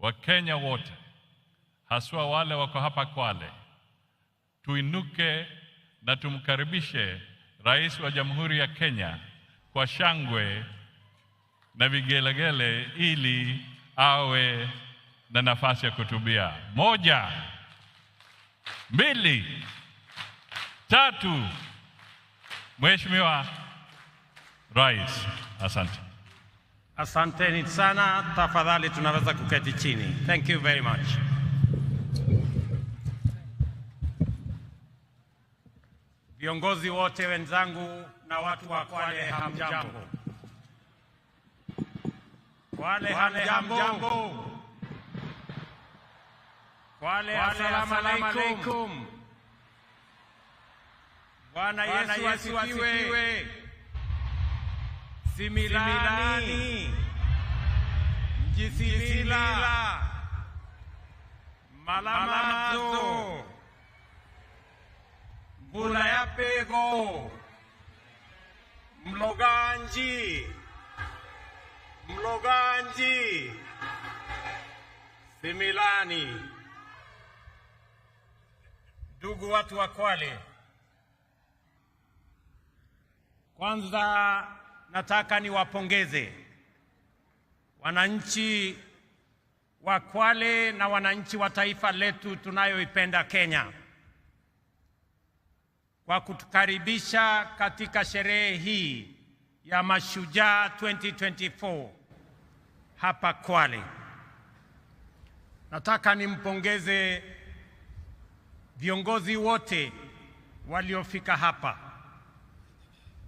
Wakenya wote, haswa wale wako hapa Kwale, tuinuke na tumkaribishe Rais wa Jamhuri ya Kenya kwa shangwe na vigelegele ili awe na nafasi ya kutubia. 1, 2, 3. Mheshimiwa Rais, asante. Asanteni sana. Tafadhali tunaweza kuketi chini. Thank you very much. Viongozi wote wenzangu na watu wa Kwale, hamjambo. Kwale, hamjambo. Kwale, assalamu alaikum. Bwana Yesu asifiwe. Similani, Mjisilila, Malamazo, Mbula ya Pego, Mloganji, Similani. Ndugu watu wa Kwale, kwanza nataka niwapongeze wananchi wa Kwale na wananchi wa taifa letu tunayoipenda Kenya kwa kutukaribisha katika sherehe hii ya Mashujaa 2024 hapa Kwale. Nataka nimpongeze viongozi wote waliofika hapa.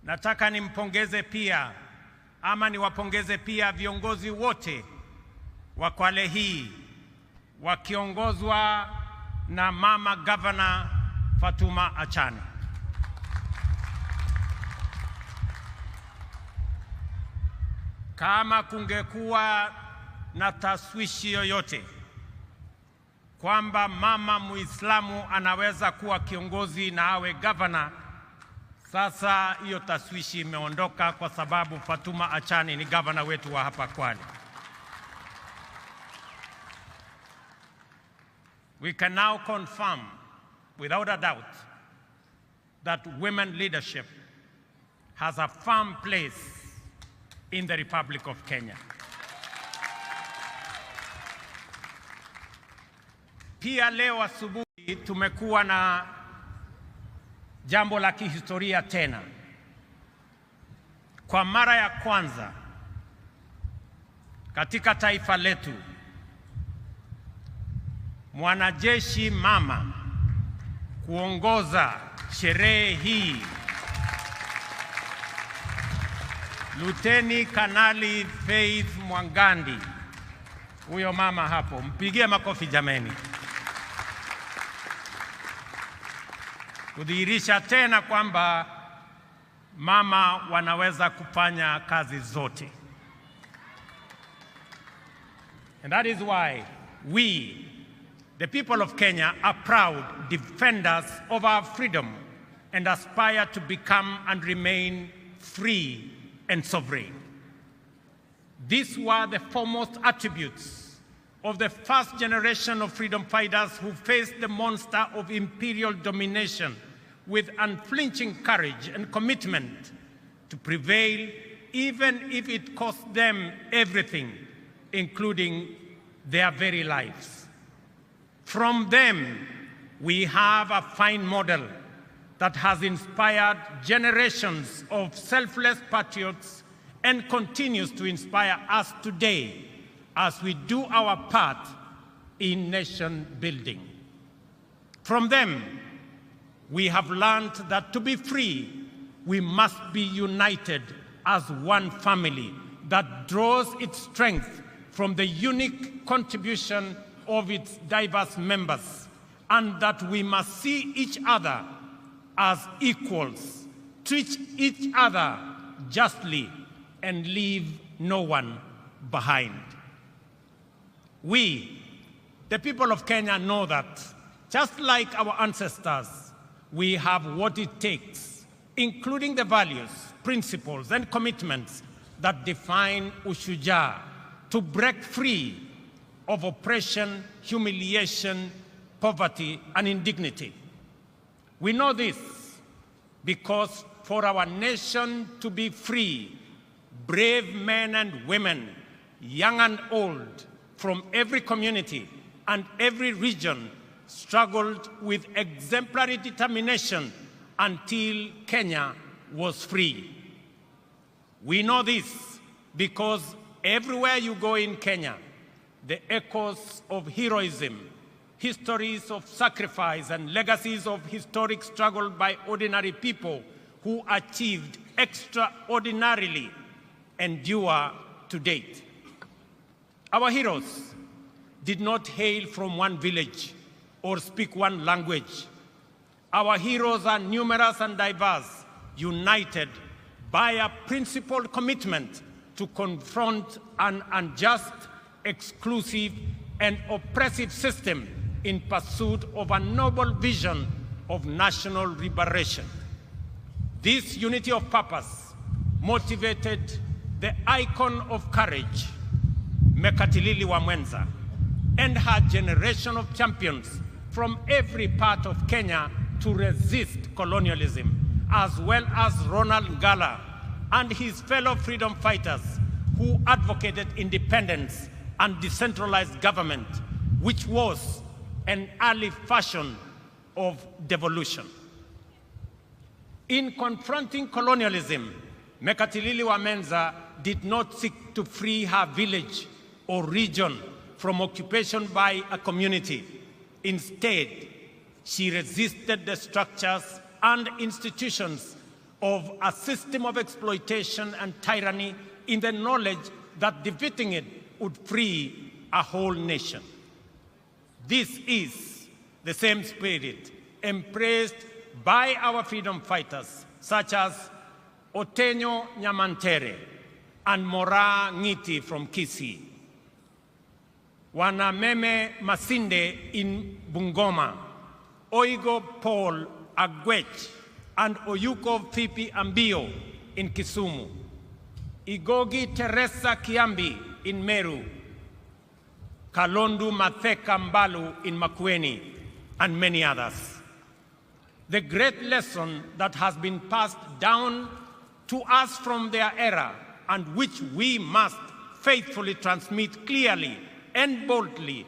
Nataka niwapongeze pia viongozi wote wa Kwale hii wakiongozwa na Mama Governor Fatuma Achane. Kama kungekuwa na taswishi yoyote kwamba mama Muislamu anaweza kuwa kiongozi na awe governor, sasa hiyo taswishi imeondoka kwa sababu Fatuma Achane ni governor wetu wa hapa Kwale. We can now confirm without a doubt that women leadership has a firm place in the Republic of Kenya. Pia leo asubuhi tumekuwa na jambo la kihistoria tena. Kwa mara ya kwanza katika taifa letu, mwanajeshi mama kuongoza sherehe hii. Luteni Kanali Faith Mwangandi, huyo mama hapo, mpigie makofi jameni. Kudhihirisha tena kwamba mama wanaweza kufanya kazi zote. And that is why we, the people of Kenya, are proud defenders of our freedom and aspire to become and remain free and sovereign. These were the foremost attributes of the first generation of freedom fighters who faced the monster of imperial domination with unflinching courage and commitment to prevail, even if it cost them everything, including their very lives. From them, we have a fine model that has inspired generations of selfless patriots and continues to inspire us today as we do our part in nation building. From them, we have learned that to be free, we must be united as one family that draws its strength from the unique contribution of its diverse members, and that we must see each other as equals, treat each other justly, and leave no one behind. We, the people of Kenya, know that just like our ancestors, we have what it takes, including the values, principles, and commitments that define Mashujaa, to break free of oppression, humiliation, poverty, and indignity. We know this because for our nation to be free, brave men and women, young and old, from every community and every region struggled with exemplary determination until Kenya was free. We know this because everywhere you go in Kenya, the echoes of heroism, histories of sacrifice, and legacies of historic struggle by ordinary people who achieved extraordinarily endure to date. Our heroes did not hail from one village or speak one language. Our heroes are numerous and diverse, united by a principled commitment to confront an unjust, exclusive, and oppressive system in pursuit of a noble vision of national liberation. This unity of purpose motivated the icon of courage, Mekatilili Wamwenza, and her generation of champions from every part of Kenya to resist colonialism, as well as Ronald Ngala and his fellow freedom fighters who advocated independence and decentralized government, which was an early fashion of devolution. In confronting colonialism, Mekatilili Wamwenza did not seek to free her village or region from occupation by a community. Instead, she resisted the structures and institutions of a system of exploitation and tyranny in the knowledge that defeating it would free a whole nation. This is the same spirit embraced by our freedom fighters, such as Otenyo Nyamantere and Mora Ngiti from Kisii, Wanameme Masinde in Bungoma, Oigo Paul Agwech and Oyuko Fipi Ambio in Kisumu, Igogi Teresa Kiambi in Meru, Kalondu Matheka Mbalu in Makueni, and many others. The great lesson that has been passed down to us from their era and which we must faithfully transmit clearly and boldly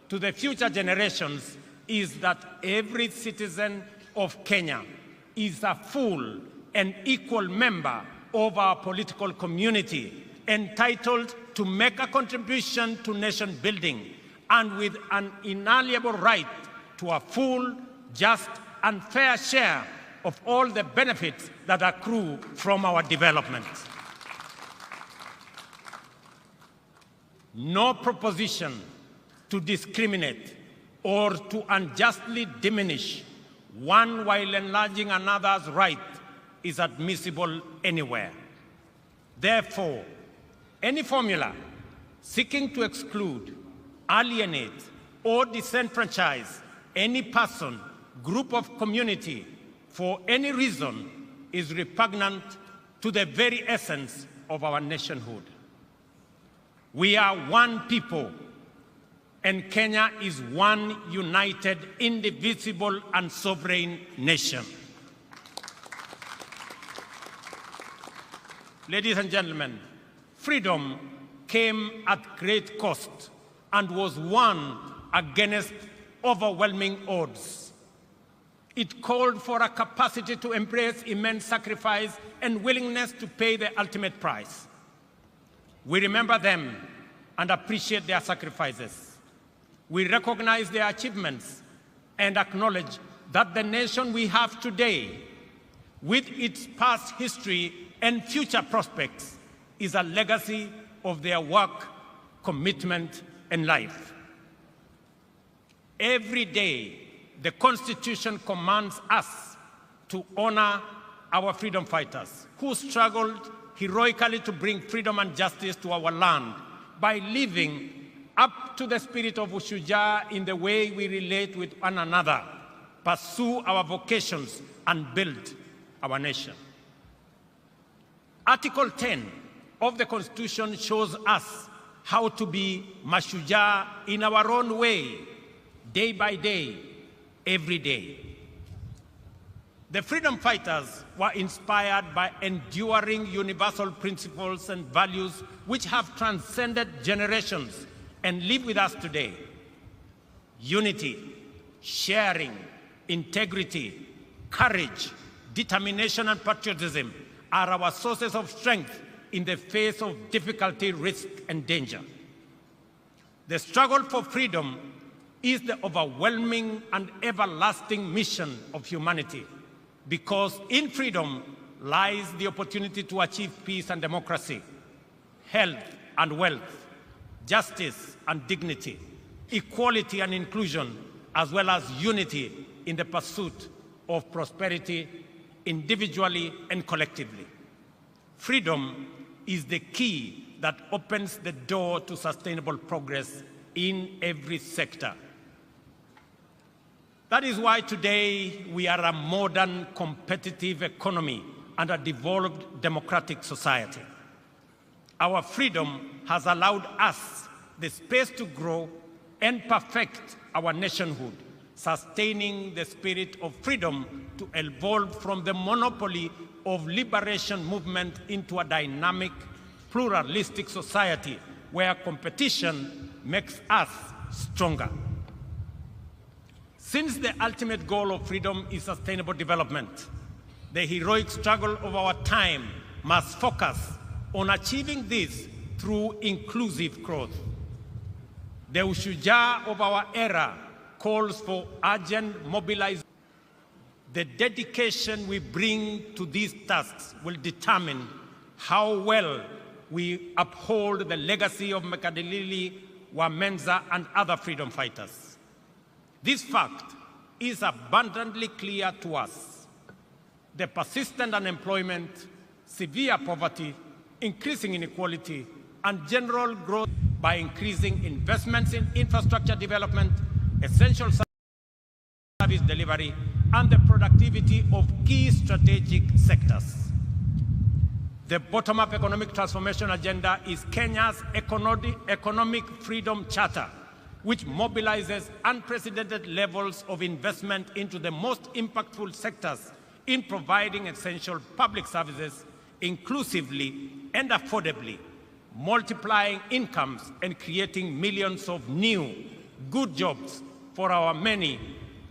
to the future generations is that every citizen of Kenya is a full and equal member of our political community, entitled to make a contribution to nation building and with an inalienable right to a full, just, and fair share of all the benefits that accrue from our development. No proposition to discriminate or to unjustly diminish one while enlarging another's right is admissible anywhere. Therefore, any formula seeking to exclude, alienate, or disenfranchise any person, group of community for any reason is repugnant to the very essence of our nationhood. We are one people, and Kenya is one united, indivisible, and sovereign nation. Ladies and gentlemen, freedom came at great cost and was won against overwhelming odds. It called for a capacity to embrace immense sacrifice and willingness to pay the ultimate price. We remember them and appreciate their sacrifices. We recognize their achievements and acknowledge that the nation we have today, with its past history and future prospects, is a legacy of their work, commitment, and life. Every day, the Constitution commands us to honor our freedom fighters who struggled heroically to bring freedom and justice to our land by living up to the spirit of Mashujaa in the way we relate with one another, pursue our vocations, and build our nation. Article 10 of the Constitution shows us how to be Mashujaa in our own way, day by day, every day. The freedom fighters were inspired by enduring universal principles and values which have transcended generations and live with us today. Unity, sharing, integrity, courage, determination, and patriotism are our sources of strength in the face of difficulty, risk, and danger. The struggle for freedom is the overwhelming and everlasting mission of humanity, because in freedom lies the opportunity to achieve peace and democracy, health and wealth, justice and dignity, equality and inclusion, as well as unity in the pursuit of prosperity individually and collectively. Freedom is the key that opens the door to sustainable progress in every sector. That is why today we are a modern, competitive economy and a devolved democratic society. Our freedom has allowed us the space to grow and perfect our nationhood, sustaining the spirit of freedom to evolve from the monopoly of liberation movement into a dynamic, pluralistic society where competition makes us stronger. Since the ultimate goal of freedom is sustainable development, the heroic struggle of our time must focus on achieving this through inclusive growth. The Mashujaa of our era calls for urgent mobilization. The dedication we bring to these tasks will determine how well we uphold the legacy of Mekadilili, Wamenza, and other freedom fighters. This fact is abundantly clear to us. The persistent unemployment, severe poverty, increasing inequality, and general growth by increasing investments in infrastructure development, essential service delivery, and the productivity of key strategic sectors. The bottom-up economic transformation agenda is Kenya's economic freedom charter, which mobilizes unprecedented levels of investment into the most impactful sectors in providing essential public services inclusively and affordably, multiplying incomes and creating millions of new, good jobs for our many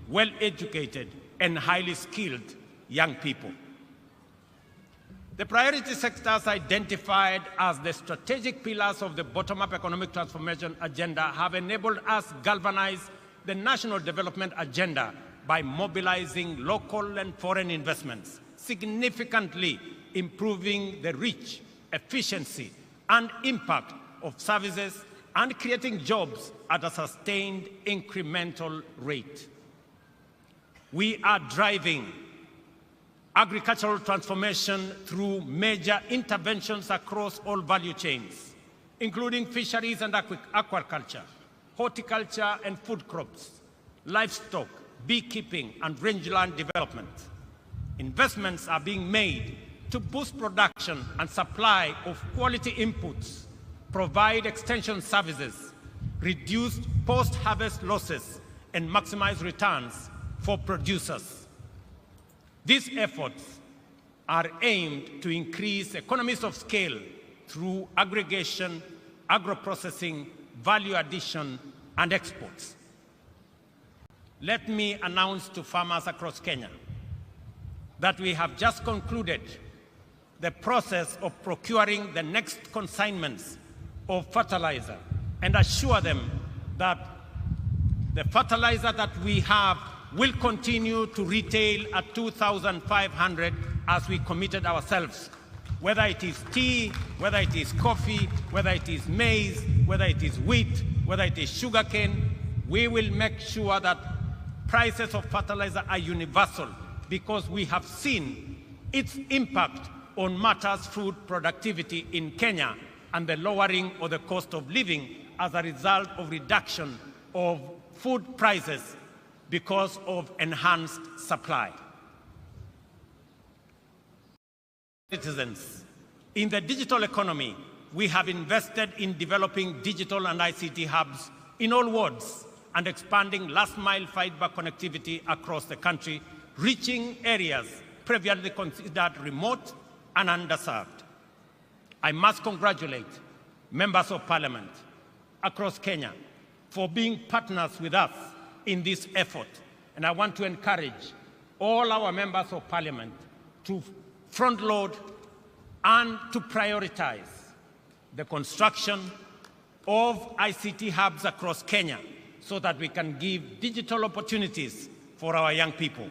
well-educated and highly skilled young people. The priority sectors identified as the strategic pillars of the bottom-up economic transformation agenda have enabled us galvanize the national development agenda by mobilizing local and foreign investments, significantly improving the reach, efficiency, and impact of services, and creating jobs at a sustained incremental rate. We are driving agricultural transformation through major interventions across all value chains, including fisheries and aquaculture, horticulture and food crops, livestock, beekeeping, and rangeland development. Investments are being made to boost production and supply of quality inputs, provide extension services, reduce post-harvest losses, and maximize returns for producers. These efforts are aimed to increase economies of scale through aggregation, agro-processing, value addition, and exports. Let me announce to farmers across Kenya that we have just concluded the process of procuring the next consignments of fertilizer and assure them that the fertilizer that we have will continue to retail at 2,500 as we committed ourselves. Whether it is tea, whether it is coffee, whether it is maize, whether it is wheat, whether it is sugarcane, we will make sure that prices of fertilizer are universal, because we have seen its impact on matters food productivity in Kenya and the lowering of the cost of living as a result of reduction of food prices because of enhanced supply. Citizens, in the digital economy, we have invested in developing digital and ICT hubs in all wards and expanding last-mile fiber connectivity across the country, reaching areas previously considered remote and underserved. I must congratulate members of Parliament across Kenya for being partners with us in this effort. And I want to encourage all our members of Parliament to front-load and to prioritize the construction of ICT hubs across Kenya so that we can give digital opportunities for our young people,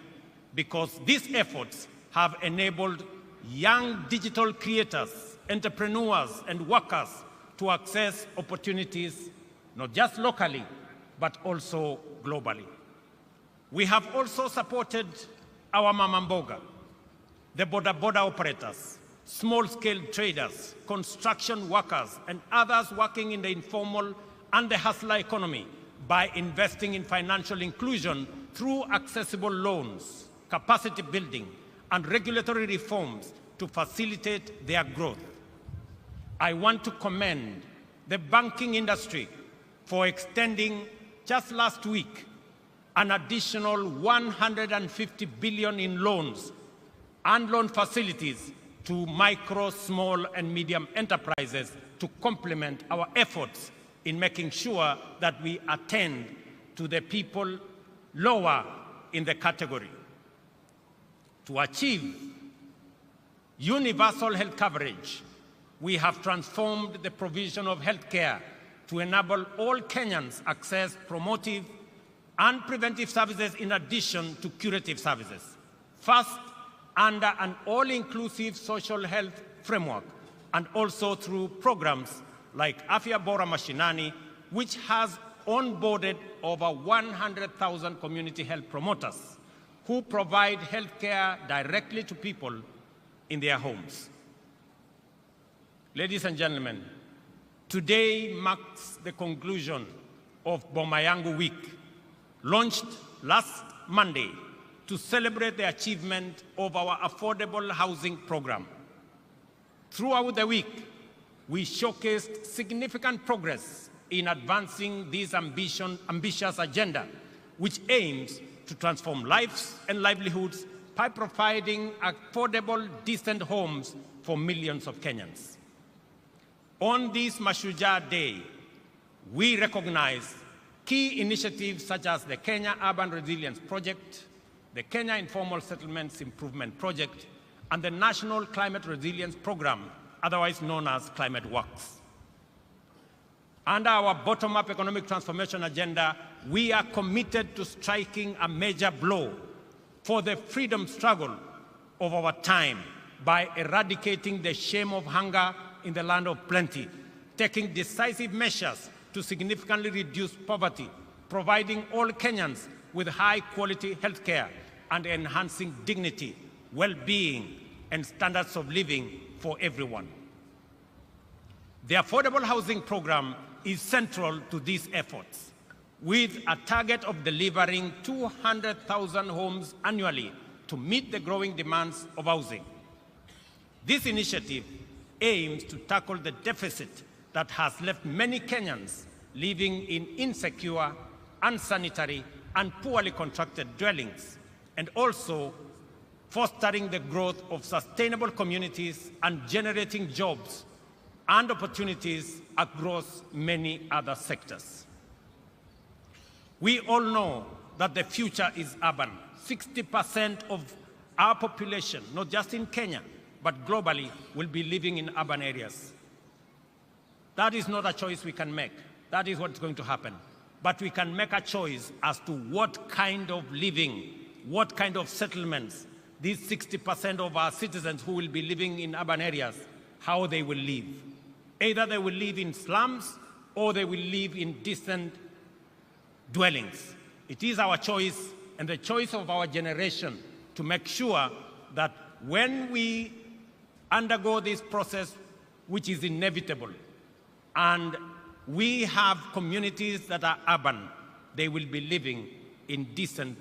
because these efforts have enabled young digital creators, entrepreneurs, and workers to access opportunities not just locally, but also globally. We have also supported our mama mboga, the boda operators, small-scale traders, construction workers, and others working in the informal and the hustler economy by investing in financial inclusion through accessible loans, capacity building, and regulatory reforms to facilitate their growth. I want to commend the banking industry for extending, just last week, an additional 150 billion in loans and loan facilities to micro, small, and medium enterprises to complement our efforts in making sure that we attend to the people lower in the category. To achieve universal health coverage, we have transformed the provision of health care to enable all Kenyans access promotive and preventive services in addition to curative services. First, under an all-inclusive social health framework, and also through programs like Afya Bora Mashinani, which has onboarded over 100,000 community health promoters who provide health care directly to people in their homes. Ladies and gentlemen, today marks the conclusion of Boma Yangu Week, launched last Monday to celebrate the achievement of our affordable housing program. Throughout the week, we showcased significant progress in advancing this ambitious agenda, which aims to transform lives and livelihoods by providing affordable, decent homes for millions of Kenyans. On this Mashujaa Day, we recognize key initiatives such as the Kenya Urban Resilience Project, the Kenya Informal Settlements Improvement Project, and the National Climate Resilience Program, otherwise known as Climate Works. Under our bottom-up economic transformation agenda, we are committed to striking a major blow for the freedom struggle of our time by eradicating the shame of hunger in the land of plenty, taking decisive measures to significantly reduce poverty, providing all Kenyans with high-quality health care, and enhancing dignity, well-being, and standards of living for everyone. The affordable housing program is central to these efforts, with a target of delivering 200,000 homes annually to meet the growing demands of housing. This initiative aims to tackle the deficit that has left many Kenyans living in insecure, unsanitary, and poorly constructed dwellings, and also fostering the growth of sustainable communities and generating jobs and opportunities across many other sectors. We all know that the future is urban. 60% of our population, not just in Kenya, but globally, will be living in urban areas. That is not a choice we can make. That is what's going to happen. But we can make a choice as to what kind of living, what kind of settlements these 60% of our citizens who will be living in urban areas, how they will live. Either they will live in slums or they will live in decent dwellings. It is our choice and the choice of our generation to make sure that when we undergo this process, which is inevitable, and we have communities that are urban, they will be living in decent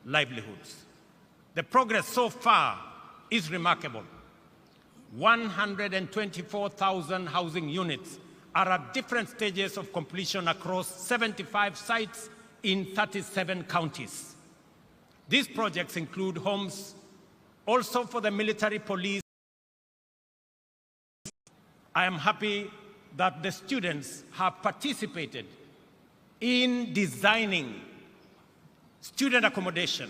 livelihoods. The progress so far is remarkable. 124,000 housing units are at different stages of completion across 75 sites in 37 counties. These projects include homes also for the military police. I am happy that the students have participated in designing student accommodation.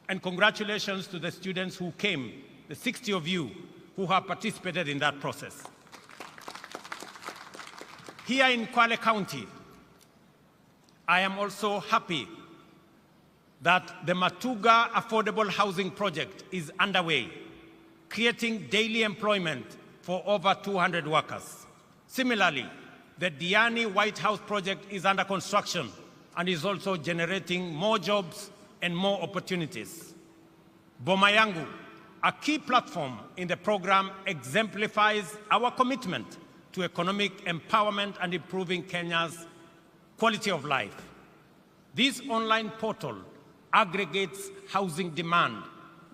And congratulations to the students who came, the 60 of you who have participated in that process. Here in Kwale County, I am also happy that the Mashujaa Affordable Housing Project is underway, creating daily employment for over 200 workers. Similarly, the Diani White House project is under construction and is also generating more jobs and more opportunities. Boma Yangu, a key platform in the program, exemplifies our commitment to economic empowerment and improving Kenya's quality of life. This online portal aggregates housing demand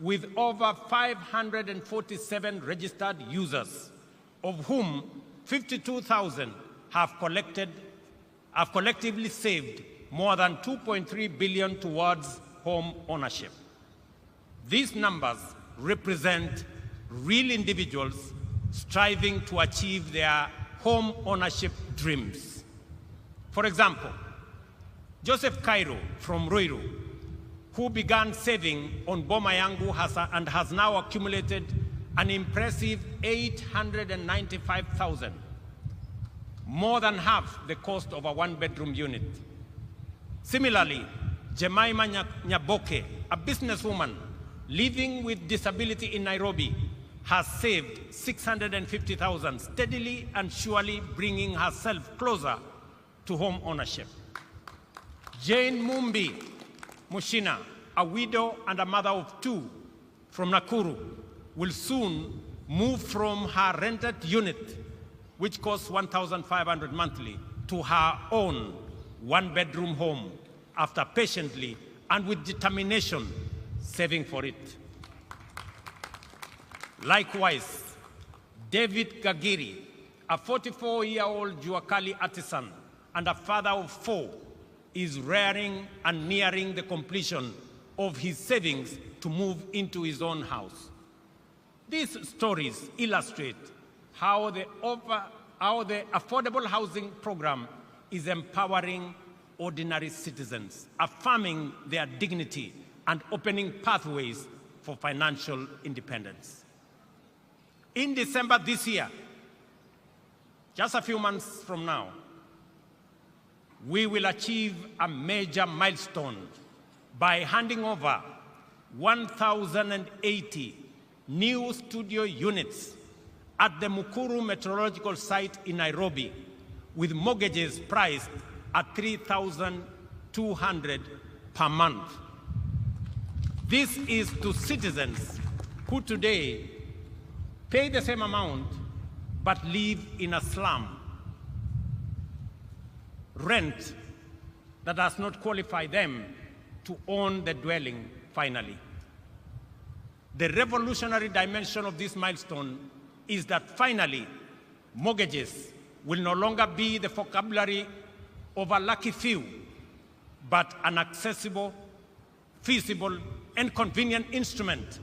with over 547 registered users, of whom 52,000 have collectively saved more than 2.3 billion towards home ownership. These numbers represent real individuals striving to achieve their home ownership dreams. For example, Joseph Cairo from Ruiru, who began saving on Boma Yangu and has now accumulated an impressive 895,000, more than half the cost of a one-bedroom unit. Similarly, Jemima Nyaboke, a businesswoman living with disability in Nairobi, has saved 650,000, steadily and surely bringing herself closer to home ownership. Jane Mumbi Mushina, a widow and a mother of two from Nakuru, will soon move from her rented unit, which costs 1,500 monthly, to her own one-bedroom home after patiently and with determination saving for it. Likewise, David Gagiri, a 44-year-old Juakali artisan and a father of 4, is rearing and nearing the completion of his savings to move into his own house. These stories illustrate how the affordable housing program is empowering ordinary citizens, affirming their dignity and opening pathways for financial independence. In December this year, just a few months from now, we will achieve a major milestone by handing over 1,080 new studio units at the Mukuru Meteorological Site in Nairobi, with mortgages priced at $3,200 per month. This is to citizens who today pay the same amount but live in a slum. Rent that does not qualify them to own the dwelling finally. The revolutionary dimension of this milestone is that finally, mortgages will no longer be the vocabulary of a lucky few, but an accessible, feasible, and convenient instrument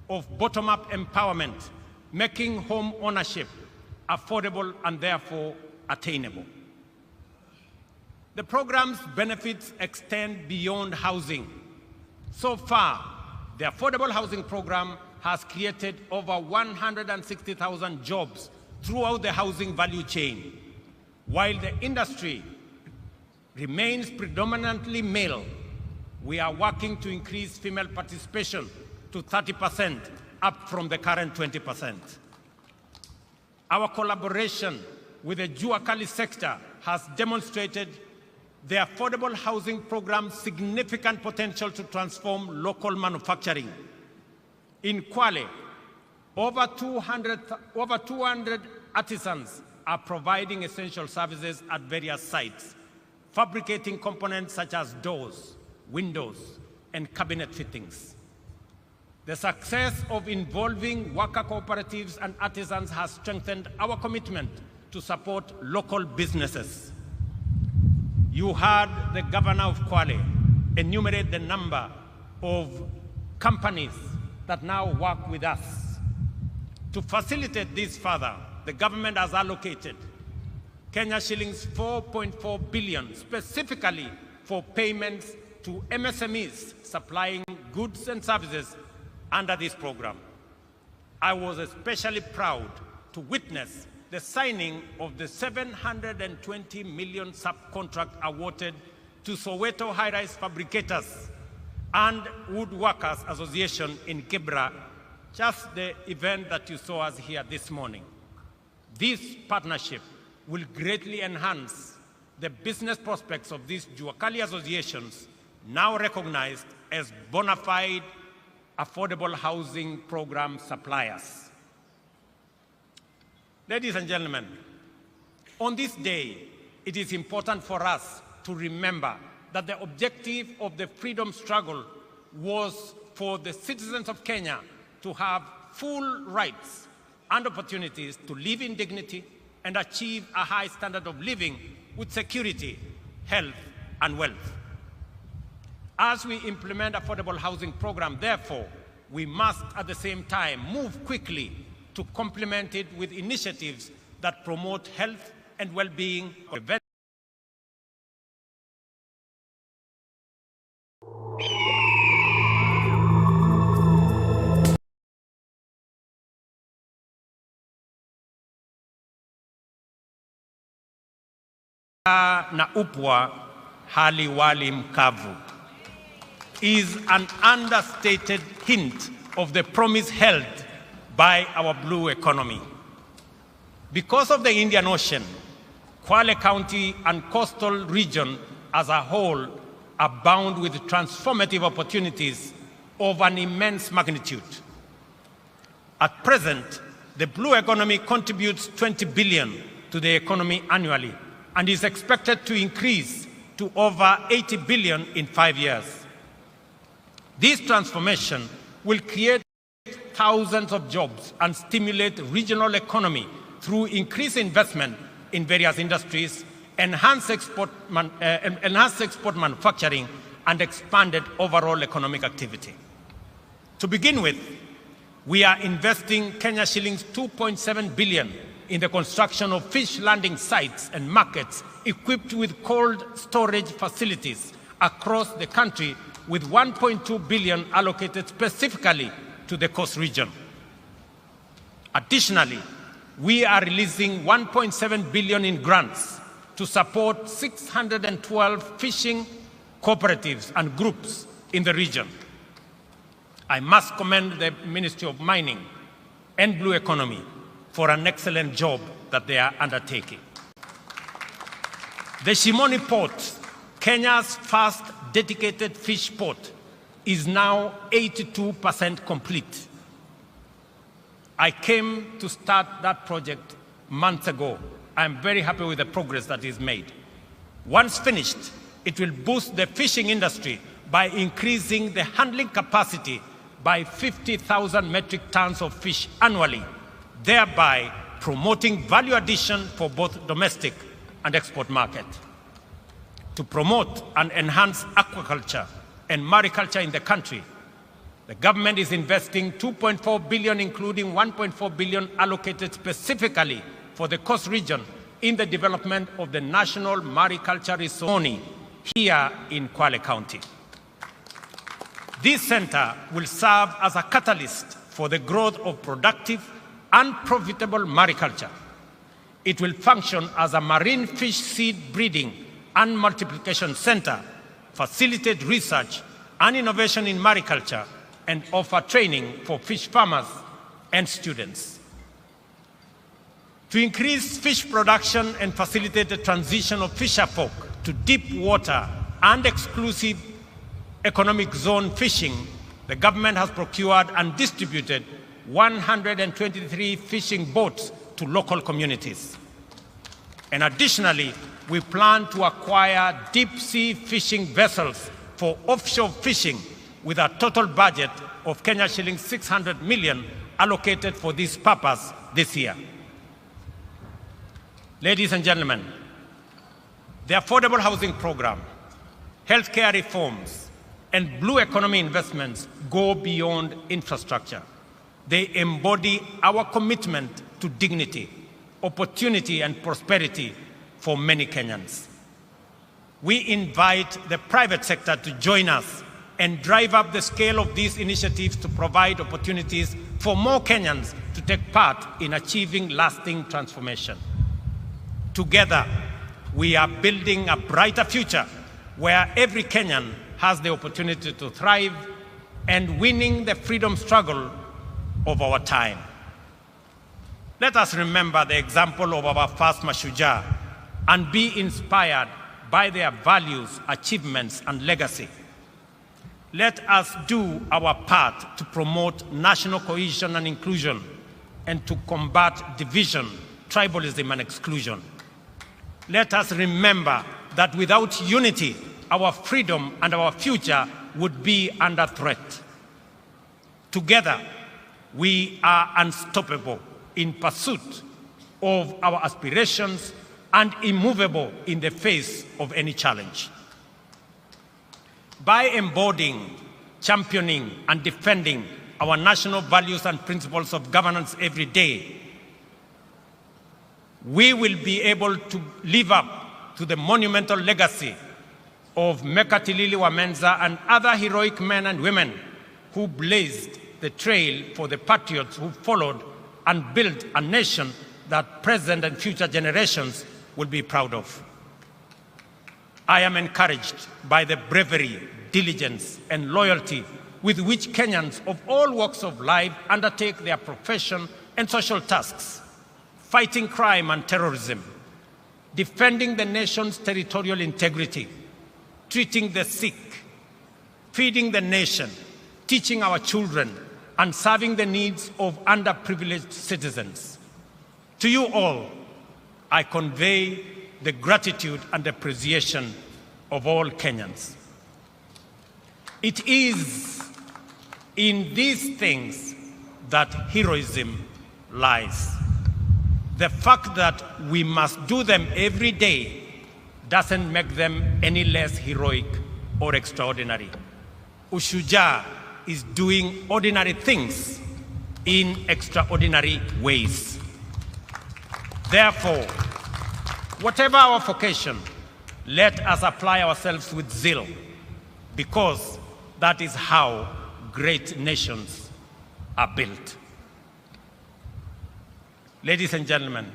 of bottom-up empowerment, making home ownership affordable and therefore attainable. The program's benefits extend beyond housing. So far, the Affordable Housing Program has created over 160,000 jobs throughout the housing value chain. While the industry remains predominantly male, we are working to increase female participation to 30%, up from the current 20%. Our collaboration with the Juakali sector has demonstrated the Affordable Housing Program's significant potential to transform local manufacturing. In Kwale, over 200 artisans are providing essential services at various sites, fabricating components such as doors, windows, and cabinet fittings. The success of involving worker cooperatives and artisans has strengthened our commitment to support local businesses. You heard the governor of Kwale enumerate the number of companies that now work with us. To facilitate this further, the government has allocated Kenya shillings 4.4 billion specifically for payments to MSMEs supplying goods and services under this program. I was especially proud to witness the signing of the 720 million subcontract awarded to Soweto High-Rise Fabricators and Woodworkers Association in Kibra, just the event that you saw us here this morning. This partnership will greatly enhance the business prospects of these Juakali associations, now recognized as bona fide affordable housing program suppliers. Ladies and gentlemen, on this day, it is important for us to remember that the objective of the freedom struggle was for the citizens of Kenya to have full rights and opportunities to live in dignity and achieve a high standard of living with security, health, and wealth. As we implement affordable housing program, therefore, we must at the same time move quickly to complement it with initiatives that promote health and well-being of the na upwa hali wali mkavu is an understated hint of the promise held by our blue economy. Because of the Indian Ocean, Kwale County and coastal region as a whole abound with transformative opportunities of an immense magnitude. At present, the blue economy contributes 20 billion to the economy annually and is expected to increase to over 80 billion in 5 years. This transformation will create thousands of jobs and stimulate regional economy through increased investment in various industries, enhanced export manufacturing, and expanded overall economic activity. To begin with, we are investing Kenya shillings 2.7 billion in the construction of fish landing sites and markets equipped with cold storage facilities across the country, with 1.2 billion allocated specifically to the coast region. Additionally, we are releasing 1.7 billion in grants to support 612 fishing cooperatives and groups in the region. I must commend the Ministry of Mining and Blue Economy for an excellent job that they are undertaking. The Shimoni Port, Kenya's first dedicated fish port, is now 82% complete. I came to start that project months ago. I'm very happy with the progress that is made. Once finished, it will boost the fishing industry by increasing the handling capacity by 50,000 metric tons of fish annually, thereby promoting value addition for both domestic and export market. To promote and enhance aquaculture and mariculture in the country, the government is investing 2.4 billion, including 1.4 billion allocated specifically for the coast region in the development of the National Mariculture Resort here in Kwale County. This center will serve as a catalyst for the growth of productive and profitable mariculture. It will function as a marine fish seed breeding and multiplication center, facilitate research and innovation in mariculture, and offer training for fish farmers and students. To increase fish production and facilitate the transition of fisherfolk to deep water and exclusive economic zone fishing, the government has procured and distributed 123 fishing boats to local communities. And additionally, we plan to acquire deep sea fishing vessels for offshore fishing with a total budget of Kenya shillings 600 million allocated for this purpose this year. Ladies and gentlemen, the affordable housing program, healthcare reforms, and blue economy investments go beyond infrastructure. They embody our commitment to dignity, opportunity, and prosperity for many Kenyans. We invite the private sector to join us and drive up the scale of these initiatives to provide opportunities for more Kenyans to take part in achieving lasting transformation. Together, we are building a brighter future where every Kenyan has the opportunity to thrive and winning the freedom struggle of our time. Let us remember the example of our first Mashujaa and be inspired by their values, achievements, and legacy. Let us do our part to promote national cohesion and inclusion and to combat division, tribalism, and exclusion. Let us remember that without unity, our freedom and our future would be under threat. Together, we are unstoppable in pursuit of our aspirations and immovable in the face of any challenge. By embodying, championing, and defending our national values and principles of governance every day, we will be able to live up to the monumental legacy of Mekatilili Wamenza and other heroic men and women who blazed the trail for the patriots who followed and built a nation that present and future generations will be proud of. I am encouraged by the bravery, diligence, and loyalty with which Kenyans of all walks of life undertake their profession and social tasks, fighting crime and terrorism, defending the nation's territorial integrity, treating the sick, feeding the nation, teaching our children, and serving the needs of underprivileged citizens. To you all, I convey the gratitude and appreciation of all Kenyans. It is in these things that heroism lies. The fact that we must do them every day doesn't make them any less heroic or extraordinary. Ushujaa is doing ordinary things in extraordinary ways. Therefore, whatever our vocation, let us apply ourselves with zeal, because that is how great nations are built. Ladies and gentlemen,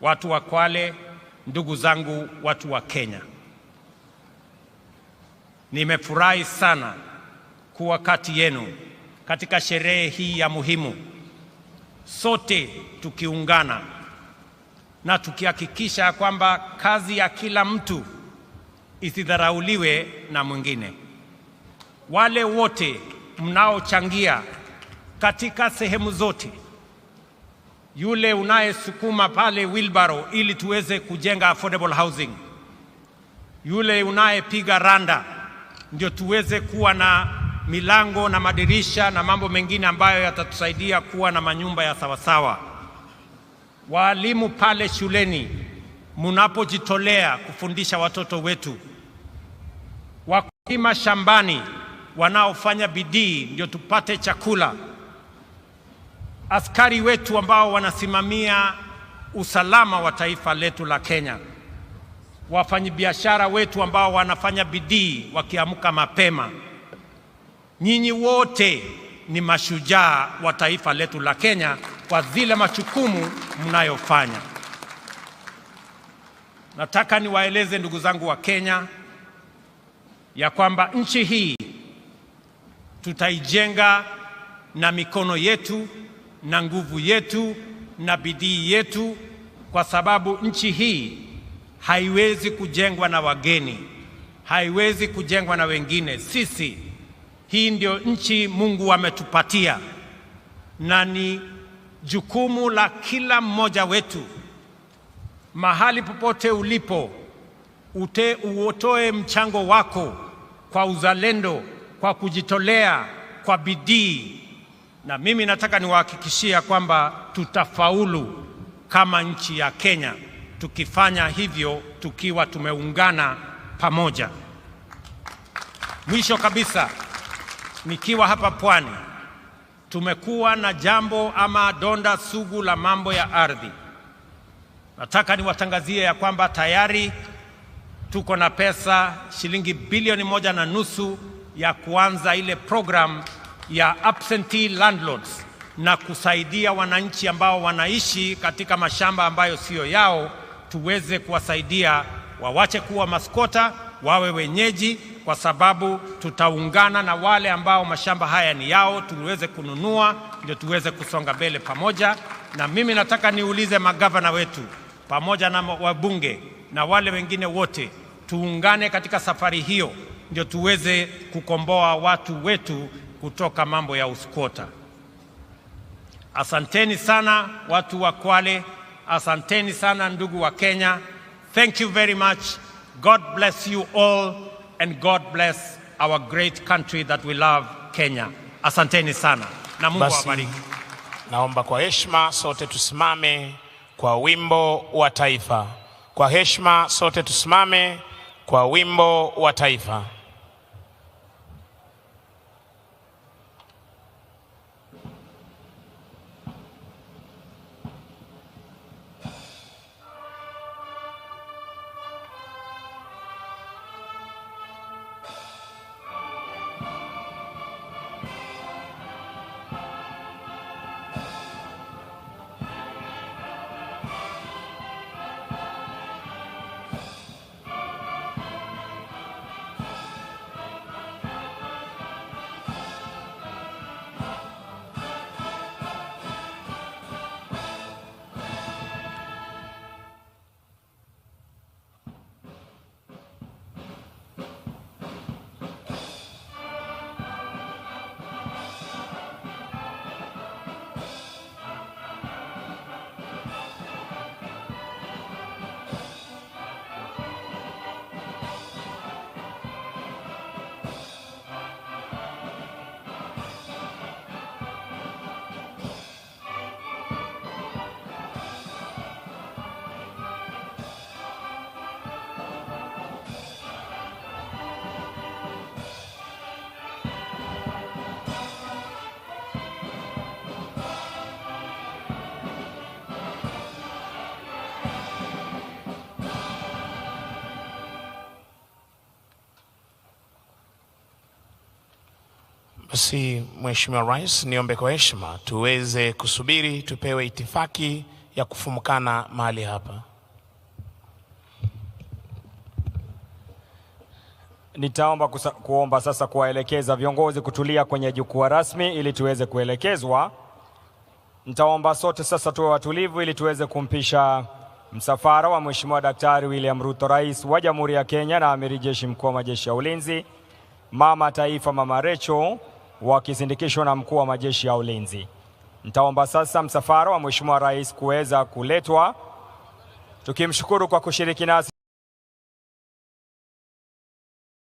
watu wa Kwale, ndugu zangu watu wa Kenya, nimefurahi sana kuwa kati yenu katika sherehe hii ya muhimu, sote tukiungana na tukihakikisha kwamba kazi ya kila mtu isidharauliwe na mwingine. Wale wote mnaochangia katika sehemu zote, yule unayesukuma pale wheelbarrow ili tuweze kujenga affordable housing, yule unayepiga randa ndio tuweze kuwa na milango na madirisha na mambo mengine ambayo yatatusaidia kuwa na manyumba ya sawasawa. Walimu pale shuleni mnapojitolea kufundisha watoto wetu, wakulima shambani wanaofanya bidii ndio tupate chakula, askari wetu ambao wanasimamia usalama wa taifa letu la Kenya, wafanyabiashara wetu ambao wanafanya bidii wakiamka mapema. Nyinyi wote ni mashujaa wa taifa letu la Kenya kwa zile majukumu mnayofanya. Nataka niwaeleze ndugu zangu wa Kenya ya kwamba nchi hii tutaijenga na mikono yetu na nguvu yetu na bidii yetu, kwa sababu nchi hii haiwezi kujengwa na wageni, haiwezi kujengwa na wengine. Sisi, hii ndio nchi Mungu ametupatia, na ni jukumu la kila mmoja wetu, mahali popote ulipo, utoe mchango wako kwa uzalendo, kwa kujitolea, kwa bidii, na mimi nataka niwahakikishia kwamba tutafaulu kama nchi ya Kenya tukifanya hivyo tukiwa tumeungana pamoja. Mwisho kabisa, nikiwa hapa Pwani, tumekuwa na jambo ama donda sugu la mambo ya ardhi. Nataka niwatangazie ya kwamba tayari tuko na pesa shilingi bilioni 1.5 ya kuanza ile program ya absentee landlords na kusaidia wananchi ambao wanaishi katika mashamba ambayo sio yao, tuweze kuwasaidia wawache kuwa maskota, wawe wenyeji, kwa sababu tutaungana na wale ambao mashamba haya ni yao, tuweze kununua, ndio tuweze kusonga mbele pamoja. Na mimi nataka niulize magavana wetu pamoja na wabunge na wale wengine wote, tuungane katika safari hiyo, ndio tuweze kukomboa watu wetu kutoka mambo ya uskota. Asanteni sana watu wa Kwale, asanteni sana ndugu wa Kenya. Thank you very much. God bless you all, and God bless our great country that we love, Kenya. Asanteni sana na Mungu awabariki. Naomba kwa heshima sote tusimame kwa wimbo wa taifa. Kwa heshima sote tusimame kwa wimbo wa taifa. Basi Mheshimiwa Rais, niombe kwa heshima tuweze kusubiri tupewe itifaki ya kufumukana mahali hapa. Nitaomba kuomba sasa kuwaelekeza viongozi kutulia kwenye jukwaa rasmi ili tuweze kuelekezwa. Nitaomba sote sasa tuwe watulivu ili tuweze kumpisha msafara wa Mheshimiwa Daktari William Ruto, Rais wa Jamhuri ya Kenya na Amiri Jeshi Mkuu wa Majeshi ya Ulinzi, Mama Taifa Mama Rachel, wakisindikishwa na Mkuu wa Majeshi ya Ulinzi. Nitaomba sasa msafara wa Mheshimiwa Rais kuweza kuletwa, tukimshukuru kwa kushiriki nasi.